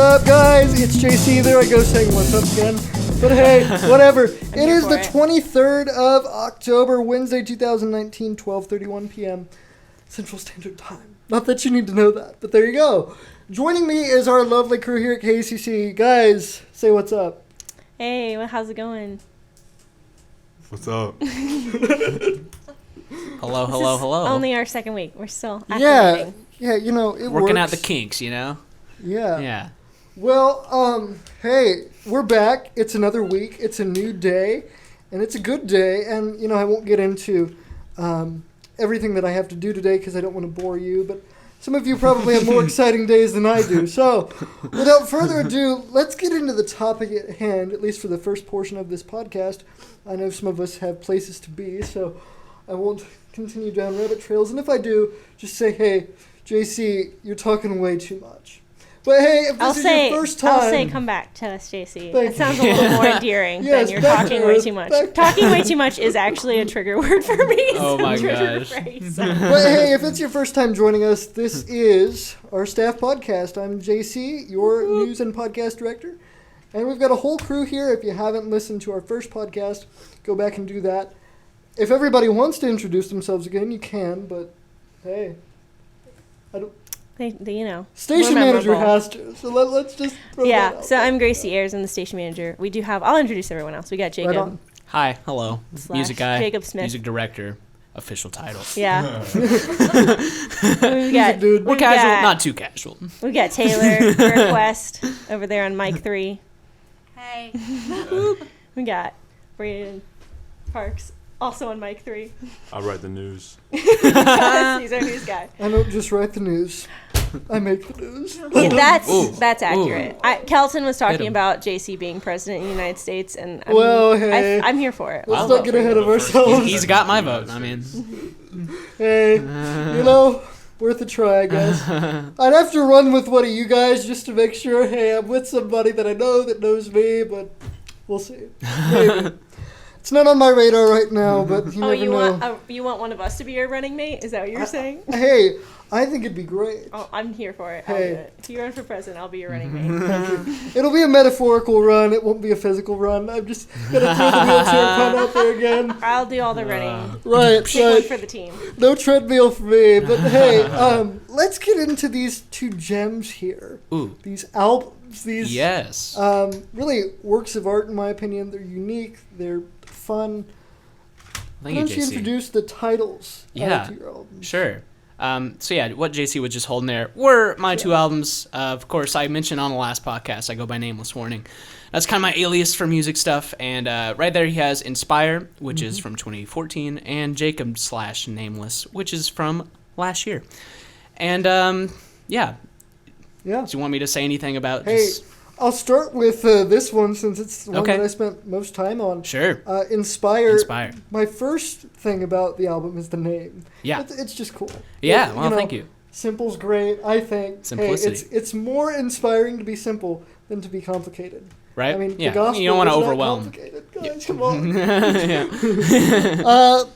up, guys? It's JC. There I go saying what's up again. But hey, whatever. It is the 23rd of October, Wednesday, 2019, 12:31 p.m. Central Standard Time. Not that you need to know that, but there you go. Joining me is our lovely crew here at KECC. Guys, say what's up. Hey, how's it going? What's up? Hello. Only our second week. We're still activating. Yeah, you know, it Working works. out the kinks, you know? Yeah. Well, hey, we're back. It's another week. It's a new day, and it's a good day. And, you know, I won't get into everything that I have to do today because I don't want to bore you, but some of you probably have more exciting days than I do. So, without further ado, let's get into the topic at hand, at least for the first portion of this podcast. I know some of us have places to be, so I won't continue down rabbit trails. And if I do, just say, hey, JC, you're talking way too much. But hey, if this is your first time... I'll say come back to us, JC. It sounds a little more endearing than you're talking way too much. Talking way too much is actually a trigger word for me. Oh my gosh. But hey, if it's your first time joining us, this is our staff podcast. I'm JC, your news and podcast director. And we've got a whole crew here. If you haven't listened to our first podcast, go back and do that. If everybody wants to introduce themselves again, you can, but hey, I don't... you know. Station manager has to, so let's just throw that out. So I'm Gracie Ayers, I'm the station manager. We do have, I'll introduce everyone else. We got Jacob. Right on. Hi, hello. Music guy. Jacob Smith. Music director. Official title. Yeah. We're casual, not too casual. We got Taylor Request over there on mic 3. Hey. We got Brandon Parks also on mic 3. I write the news. He's our news guy. I don't just write the news. I make the news. Yeah, that's accurate. Kelton was talking about JC being president of the United States, and I'm here for it. Let's not get ahead of ourselves. He's got my vote. I mean, hey, you know, worth a try, I guess. I'd have to run with one of you guys just to make sure. Hey, I'm with somebody that I know that knows me, but we'll see. Maybe. It's not on my radar right now, but you never know. You want one of us to be your running mate? Is that what you're saying? Hey, I think it'd be great. Oh, I'm here for it. Hey. I'll do it. If you run for president, I'll be your running mate. Thank you. It'll be a metaphorical run. It won't be a physical run. I'm just going to throw the wheelchair pun out there again. I'll do all the running. Right. Pick one for the team. No treadmill for me. But hey, let's get into these two gems here. Ooh. These albums. These really works of art, in my opinion. They're unique. They're fun. Thank Why you, don't you JC. introduce the titles to your albums? Sure. What JC was just holding there were my two albums. Of course, I mentioned on the last podcast, I go by Nameless Warning. That's kind of my alias for music stuff. And right there he has Inspire, which is from 2014, and Jacob /Nameless, which is from last year. And, yeah. Do you want me to say anything about just... I'll start with this one since it's the one that I spent most time on. Sure. Inspire. Inspire. My first thing about the album is the name. Yeah. It's just cool. Yeah, thank you. Simple's great, I think. Simplicity. Hey, it's more inspiring to be simple than to be complicated. Right? I mean, yeah. the gospel you don't want to is overwhelm. not complicated. Guys, come on. Yeah.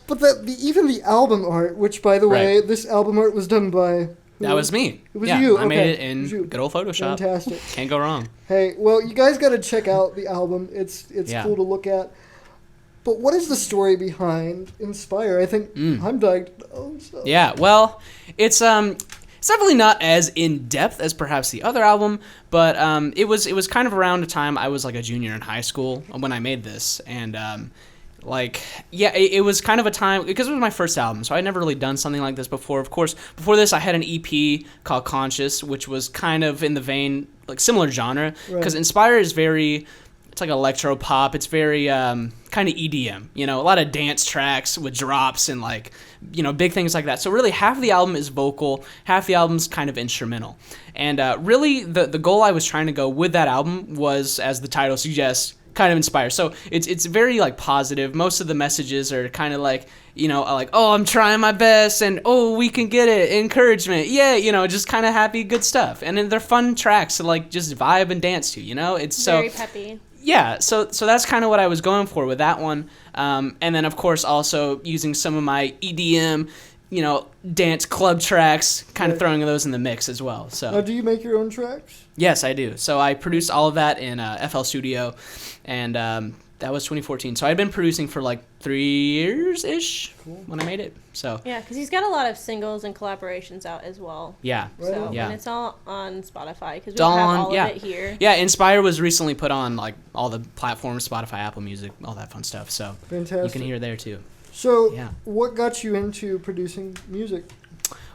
But even the album art, which, by the way, this album art was done by... That was me. It was you. I made it in good old Photoshop. Fantastic. Can't go wrong. Hey, well, you guys got to check out the album. It's cool to look at. But what is the story behind Inspire? I think I'm dying to know. So. Yeah, well, it's definitely not as in depth as perhaps the other album, but it was kind of around the time I was like a junior in high school when I made this, and it was kind of a time, because it was my first album, so I'd never really done something like this before. Of course, before this, I had an EP called Conscious, which was kind of in the vein, like similar genre, because Inspire is it's like electro pop. It's very kind of EDM, a lot of dance tracks with drops and big things like that. So really, half of the album is vocal, half the album's kind of instrumental. And really, the goal I was trying to go with that album was, as the title suggests, kind of inspire. So it's very positive. Most of the messages are kind of oh, I'm trying my best, and oh, we can get it, encouragement, yeah, just kind of happy, good stuff. And then they're fun tracks to just vibe and dance to. It's very peppy. Yeah, so that's kind of what I was going for with that one. And then, of course, also using some of my EDM dance club tracks, kind of throwing those in the mix as well. So now, do you make your own tracks? Yes, I do. So I produced all of that in FL Studio, and that was 2014. So I'd been producing for like 3 years-ish when I made it. So yeah, because he's got a lot of singles and collaborations out as well. Yeah. So yeah. And it's all on Spotify because we don't have all of it here. Yeah, Inspire was recently put on like all the platforms, Spotify, Apple Music, all that fun stuff. So fantastic. You can hear there too. So what got you into producing music?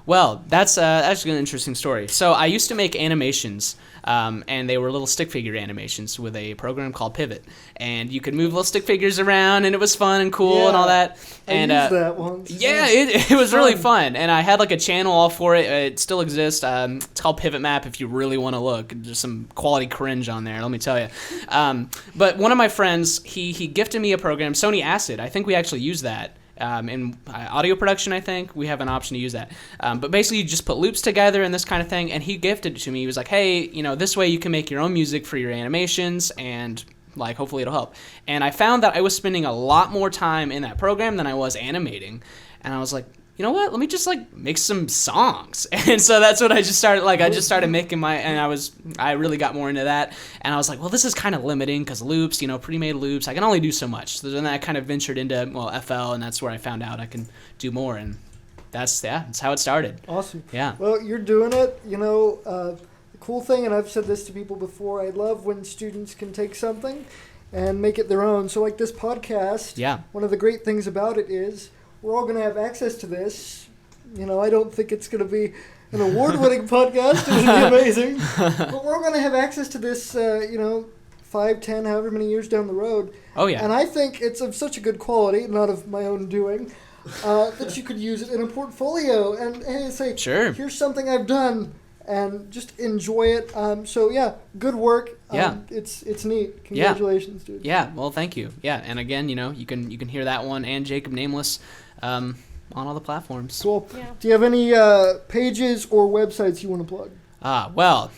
Well, that's actually an interesting story. So I used to make animations, and they were little stick figure animations with a program called Pivot. And you could move little stick figures around, and it was fun and cool and all that. And I used that once. Yeah, it was really fun. And I had like a channel all for it. It still exists. It's called Pivot Map if you really want to look. There's some quality cringe on there, let me tell you. But one of my friends, he gifted me a program, Sony Acid. I think we actually use that. In audio production, I think we have an option to use that. But basically, you just put loops together and this kind of thing. And he gifted it to me. He was like, "Hey, this way you can make your own music for your animations, and like hopefully it'll help." And I found that I was spending a lot more time in that program than I was animating. And I was like, you know what? Let me just like make some songs. And so that's what I just started. Like I just started making I really got more into that. And I was like, well, this is kind of limiting because loops, pre-made loops, I can only do so much. So then I kind of ventured into FL, and that's where I found out I can do more. And that's how it started. Awesome. Yeah. Well, you're doing it. The cool thing, and I've said this to people before, I love when students can take something and make it their own. So like this podcast. Yeah. One of the great things about it is we're all going to have access to this. I don't think it's going to be an award-winning podcast. It's going to be amazing. But we're all going to have access to this, 5, 10, however many years down the road. Oh, yeah. And I think it's of such a good quality, not of my own doing, that you could use it in a portfolio and say, sure, here's something I've done, and just enjoy it. Good work. It's neat. Congratulations, dude. Yeah, well, thank you. Yeah, and again, you can hear that one and Jacob Nameless on all the platforms. Cool. Yeah. Do you have any pages or websites you want to plug? Well,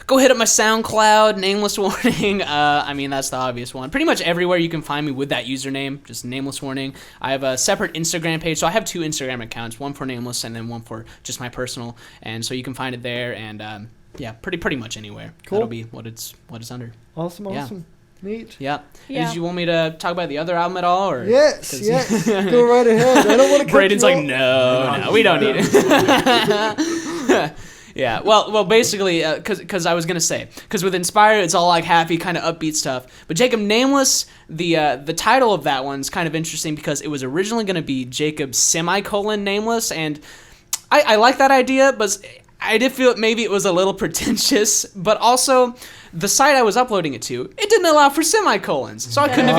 go hit up my SoundCloud, Nameless Warning. That's the obvious one. Pretty much everywhere you can find me with that username, just Nameless Warning. I have a separate Instagram page, so I have 2 Instagram accounts, one for Nameless and then one for just my personal. And so you can find it there, and pretty much anywhere. Cool. That'll be what it's under. Awesome. Neat. Yeah. Did you want me to talk about the other album at all? Or? Yes. Go right ahead. I don't want to cut Braden's like, no, we don't need it. Yeah, well, basically, because I was going to say, because with Inspire, it's all like happy, kind of upbeat stuff. But Jacob Nameless, the title of that one's kind of interesting because it was originally going to be Jacob Nameless, and I like that idea, but I did feel maybe it was a little pretentious, but also the site I was uploading it to, it didn't allow for semicolons, so I couldn't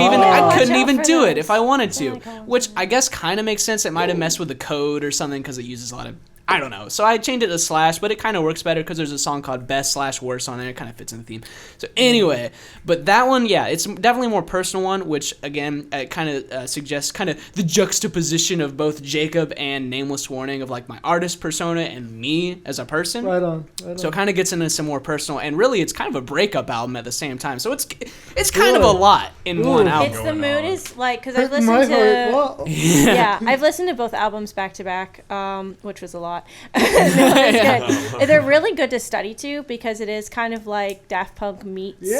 even do it if I wanted to, which I guess kind of makes sense. It might have messed with the code or something because it uses a lot of, I don't know. So I changed it to slash, but it kind of works better because there's a song called Best/Worst on there. It kind of fits in the theme. So anyway, but that one, it's definitely a more personal one, which again, it kind of suggests kind of the juxtaposition of both Jacob and Nameless Warning of like my artist persona and me as a person. Right on. So it kind of gets into some more personal, and really it's kind of a breakup album at the same time. So it's kind of a lot in one album. It's the mood is like, because I've listened to I've listened to both albums back to back, which was a lot. Good. They're really good to study to because it is kind of like Daft Punk meets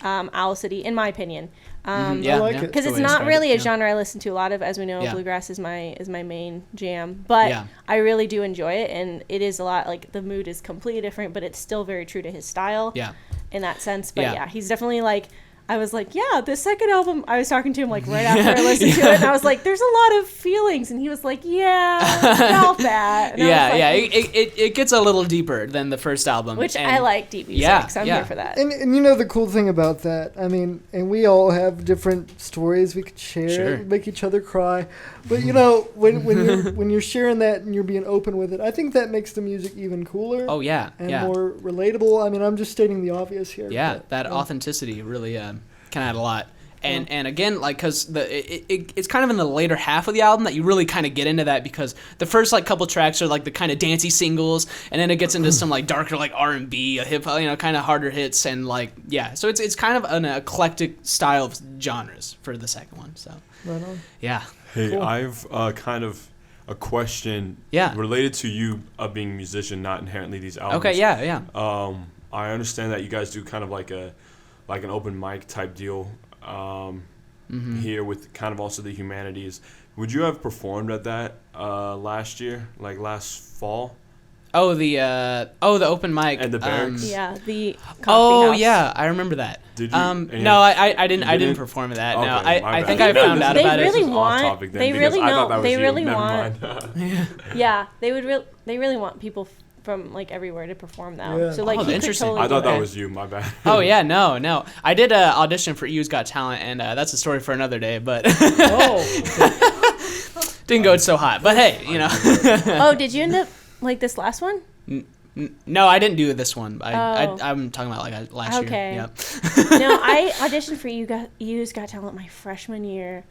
Owl City, in my opinion. I like it because it's not really a genre I listen to a lot of. As we know, bluegrass is my main jam, but I really do enjoy it, and it is a lot like the mood is completely different, but it's still very true to his style. In that sense, but he's definitely like. I was like, the second album, I was talking to him like right after I listened to it, and I was like, there's a lot of feelings, and he was like, felt that. And it gets a little deeper than the first album. Which I like deep music, so I'm here for that. And the cool thing about that, and we all have different stories we could share, make each other cry, but when you're sharing that and you're being open with it, I think that makes the music even cooler. Oh, yeah. And more relatable. I'm just stating the obvious here. Yeah, that authenticity really can add a lot. And again, like, because it's kind of in the later half of the album that you really kind of get into that, because the first like couple tracks are like the kind of dancey singles, and then it gets into some like darker like R&B, hip hop, kind of harder hits, and like so it's kind of an eclectic style of genres for the second one. So right on. Hey, cool. I've a question Yeah. related to you being a musician, not inherently these albums. Okay, yeah. I understand that you guys do kind of like an open mic type deal here with kind of also the humanities. Would you have performed at that last year, like last fall? Oh, the open mic And the Barracks? The coffee house. Yeah, I remember that. Did you? No, I didn't perform at that. Okay, no, my I think bad. I found out about really it. want. They really know. They really Never want. mind. Yeah, they would. They really want people from like everywhere to perform now. Yeah. So like, you could interesting. totally I thought do that it. was you. My bad. Oh yeah, no. I did audition for You's Got Talent, and that's a story for another day. But didn't go so hot. But hey, you know. Oh, did you end up like this last one? No, I didn't do this one. I'm talking about like last year. Okay. Yep. No, I auditioned for You's Got Talent my freshman year.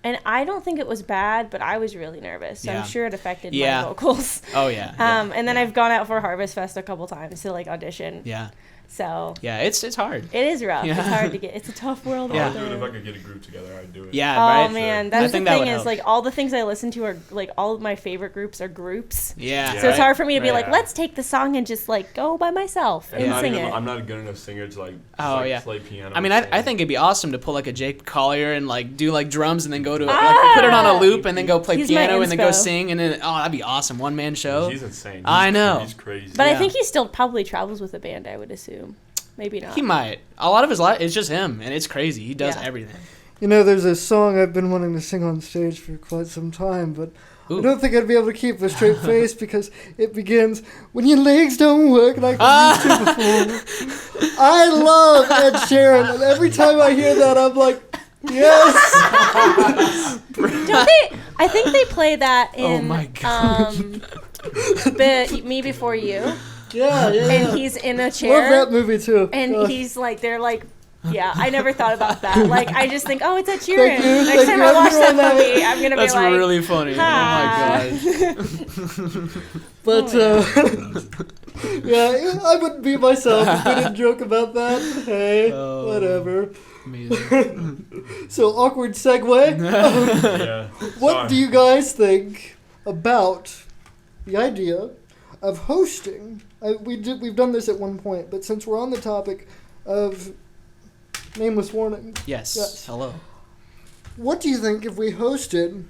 And I don't think it was bad, but I was really nervous. So I'm sure it affected my vocals. Oh, yeah. And then I've gone out for Harvest Fest a couple times to like audition. Yeah. So yeah, it's hard. It is rough. Yeah. It's hard to get. It's a tough world out there. I'd do it if I could get a group together. I'd do it. Yeah, oh right. man, that's the thing is like all the things I listen to are like all of my favorite groups are groups. Yeah. So it's hard for me to be like, let's take the song and just like go by myself and sing it. I'm not a good enough singer to like play piano. I mean, I think it'd be awesome to pull like a Jake Collier and like do like drums and then go to like put it on a loop and then go play piano and then go sing and then that'd be awesome, one man show. He's insane. I know. He's crazy. But I think he still probably travels with a band. I would assume. Maybe not. He might. A lot of his life, it's just him, and it's crazy. He does everything. You know, there's a song I've been wanting to sing on stage for quite some time, but I don't think I'd be able to keep a straight face because it begins, when your legs don't work like they used to before. I love Ed Sheeran, and every time I hear that, I'm like, yes! Don't they? I think they play that in oh my God. Me Before You. Yeah. And he's in a chair. Love that movie too. And he's like, they're like, I never thought about that. Like, I just think, oh, it's Ed Sheeran. Thank Next time I watch that that. movie, I'm gonna That's be like, really funny. ha. Oh my gosh. But yeah, I wouldn't be myself if I didn't joke about that. Hey, whatever. Amazing. So awkward segue. Yeah. What do you guys think about the idea of hosting? We've done this at one point, but since we're on the topic of Nameless Warning. Yes. Hello. What do you think if we hosted,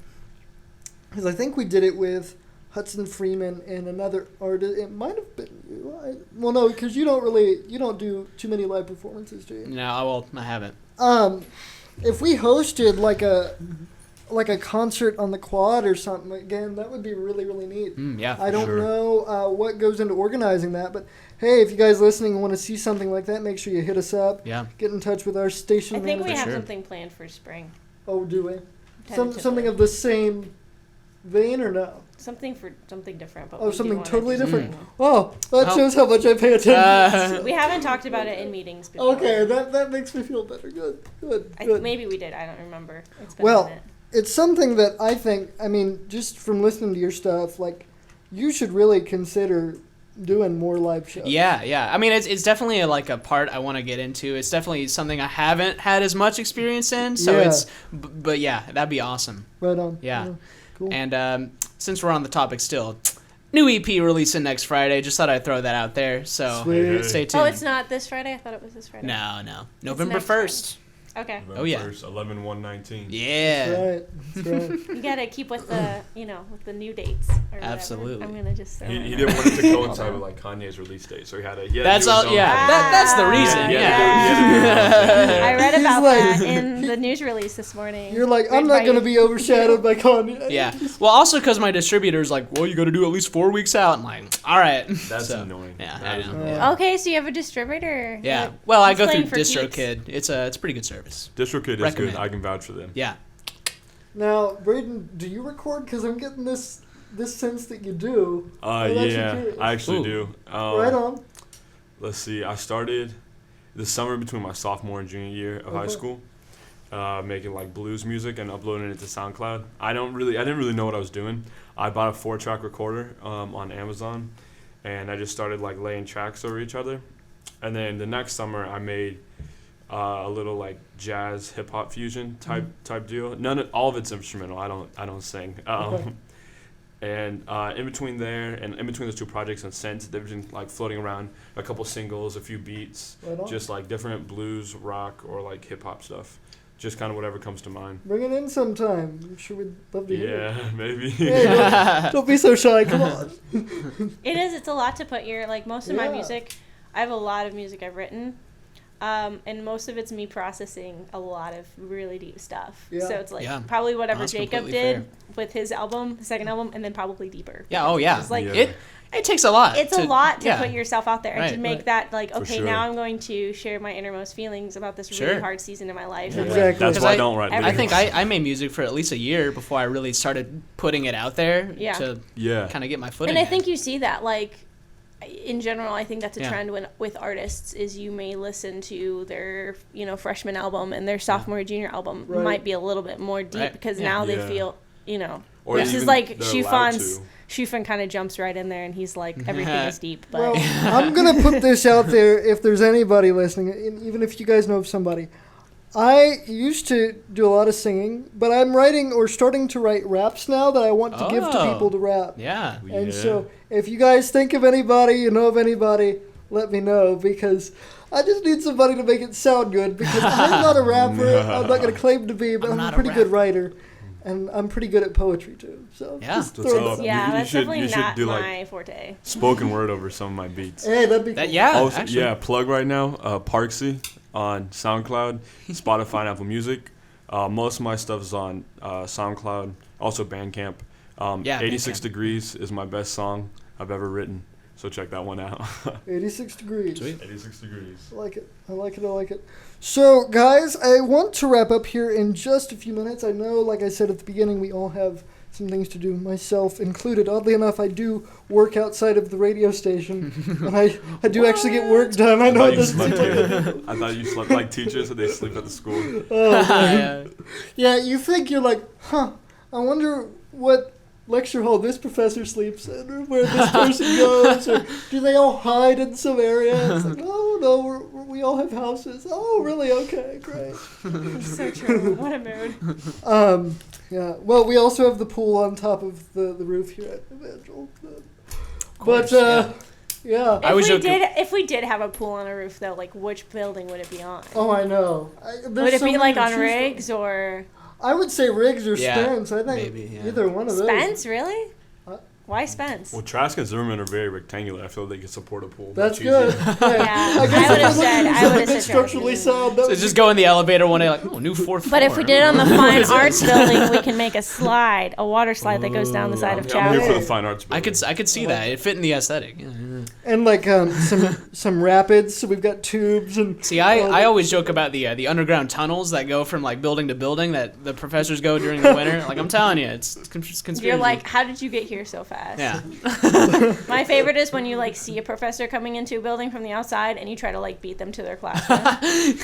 because I think we did it with Hudson Freeman and another artist. It might have been you. Well, no, because you don't do too many live performances, do you? No, I haven't. If we hosted like a concert on the quad or something, again, that would be really, really neat. Yeah, I don't know what goes into organizing that, but hey, if you guys listening want to see something like that, make sure you hit us up. Yeah. Get in touch with our station I think manager. we have something planned for spring. Oh, do we? Tentatively. Something of the same vein or no? Something different. But Oh, something totally different. Mm. Oh, that shows how much I pay attention. We haven't talked about it in meetings before. Okay, that makes me feel better. Good. Maybe we did. I don't remember. It's been Well, a minute. it's something that I think, just from listening to your stuff, like, you should really consider doing more live shows. Yeah. I mean, it's definitely a part I want to get into. It's definitely something I haven't had as much experience in. So but yeah, that'd be awesome. Right on. Yeah. Cool. And since we're on the topic still, new EP releasing next Friday. Just thought I'd throw that out there. So stay tuned. Oh, it's not this Friday? I thought it was this Friday. No. November 1st. Okay. November Oh, yeah. 1st, 11/1/19. Yeah. That's right. You gotta keep with the, with the new dates. Or whatever. Absolutely. I'm gonna just. He didn't want it to coincide with like Kanye's release date, so he had to. That's all. Yeah. That's the reason. I read about He's that in the news release this morning. You're like, I'm not going to be overshadowed by Kanye. Yeah. Well, also because my distributor's like, well, you got to do at least 4 weeks out. I'm like, all right. That's annoying. Yeah. That is annoying. Yeah. Okay, so you have a distributor. Yeah. Well, I go through playing for DistroKid. It's a pretty good service. DistroKid is Recommend. good. I can vouch for them. Yeah. Now, Braden, do you record? Because I'm getting this sense that you do. Yeah, I actually do. Right on. Let's see. I started the summer between my sophomore and junior year of high school, making like blues music and uploading it to SoundCloud. I didn't really know what I was doing. I bought a 4-track recorder on Amazon, and I just started like laying tracks over each other. And then the next summer, I made a little like jazz hip hop fusion type deal. All of it's instrumental. I don't sing. And in between there and in between those two projects and Scent, they've been like floating around a couple singles, a few beats, just like different blues, rock, or like hip hop stuff. Just kind of whatever comes to mind. Bring it in sometime. I'm sure we'd love to hear it. Yeah, maybe. Hey, don't be so shy. Come on. It's a lot to put your, like, most of my music. I have a lot of music I've written. And most of it's me processing a lot of really deep stuff. Yeah. So it's like probably whatever Jacob did with his album, the second album, and then probably deeper. Yeah. Oh yeah. It's like it takes a lot. It's a lot to put yourself out there and to make that like, okay, sure. now I'm going to share my innermost feelings about this really hard season in my life. Yeah. Exactly. That's why I don't write. I think I made music for at least a year before I really started putting it out there to kind of get my footing. And I think you see that, like, in general, I think that's a trend with artists is you may listen to their, freshman album and their sophomore or junior album might be a little bit more deep because now they feel, or this is like Shufan kind of jumps right in there and he's like, everything is deep. But well, I'm going to put this out there if there's anybody listening, and even if you guys know of somebody. I used to do a lot of singing, but I'm writing or starting to write raps now that I want to give to people to rap. Yeah. And so if you guys think of anybody, you know of anybody, let me know because I just need somebody to make it sound good because I'm not a rapper. I'm not going to claim to be, but I'm a pretty good writer. And I'm pretty good at poetry, too. So that's definitely not my forte. Spoken word over some of my beats. Hey, that'd be cool. Also, plug right now, Parksy on SoundCloud, Spotify, and Apple Music. Most of my stuff is on SoundCloud, also Bandcamp. 86 Degrees is my best song I've ever written. So check that one out. 86 Degrees. Sweet. 86 Degrees. I like it. So, guys, I want to wrap up here in just a few minutes. I know, like I said at the beginning, we all have some things to do, myself included. Oddly enough, I do work outside of the radio station, and I do actually get work done. I know it doesn't seem like it. I thought you slept like teachers, so they sleep at the school. Oh, man. Yeah, you think you're like, I wonder what lecture hall this professor sleeps in, or where this person goes, or do they all hide in some area? It's like, oh no, we all have houses. Oh, really? Okay, great. So true. What a mood. Yeah. Well, we also have the pool on top of the roof here at Evangel. Yeah. If we did have a pool on a roof, though, like, which building would it be on? Oh, I know. Would it be like on Riggs or? I would say Riggs or Spence. I think either one of those. Spence, really? Why Spence? Well, Trask and Zimmerman are very rectangular. I feel they could support a pool. That's good. I would have said structurally sound. So just go in the elevator one day like, new fourth floor. But if we did it on the Fine Arts building, we can make a water slide that goes down the side of Chapel. I'm here for the Fine Arts building. I could see that. It fit in the aesthetic. Yeah. And like some rapids, so we've got tubes and. See, I always joke about the underground tunnels that go from like building to building that the professors go during the winter. Like I'm telling you, it's conspiracy. You're like, how did you get here so fast? Yeah. My favorite is when you like see a professor coming into a building from the outside and you try to like beat them to their classroom.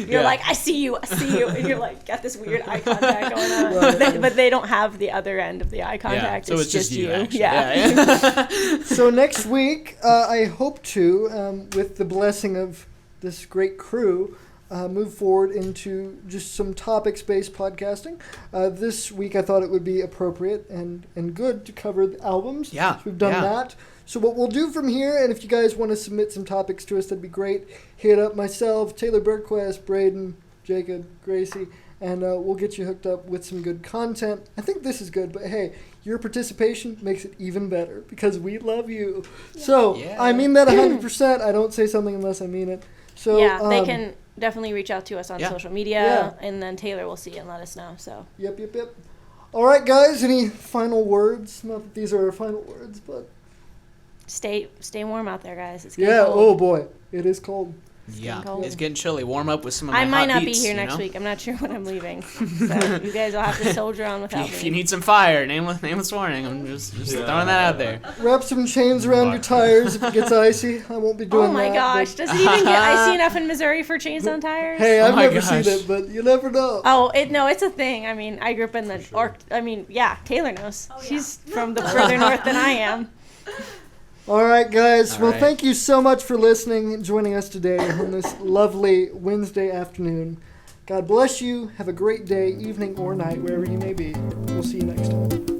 You're like, I see you, and you're like got this weird eye contact going on, right. but they don't have the other end of the eye contact. So it's just you. Yeah. So next week, I hope to, with the blessing of this great crew, move forward into just some topics-based podcasting. This week I thought it would be appropriate and good to cover the albums. Yeah. So we've done that. So what we'll do from here, and if you guys want to submit some topics to us, that'd be great. Hit up myself, Taylor Bergquist, Braden, Jacob, Gracie, and we'll get you hooked up with some good content. I think this is good, but hey, your participation makes it even better because we love you. So I mean that 100%. I don't say something unless I mean it. So they can definitely reach out to us on social media, and then Taylor will see it and let us know. So. Yep. All right, guys. Any final words? Not that these are our final words, but stay warm out there, guys. It's getting cold. Oh boy, it is cold. It's getting chilly. Warm up with some of my I might not beats, be here next week. I'm not sure when I'm leaving. So you guys will have to soldier on without me. If you need some fire, nameless warning. I'm just throwing that out there. Wrap some chains around your tires if it gets icy. I won't be doing that. Oh my gosh. Does it even get icy enough in Missouri for chains on tires? Hey, I've never seen it, but you never know. Oh, it's a thing. I mean, I grew up in Taylor knows. Oh, yeah. She's from the further north than I am. All right, guys. Thank you so much for listening and joining us today on this lovely Wednesday afternoon. God bless you. Have a great day, evening, or night, wherever you may be. We'll see you next time.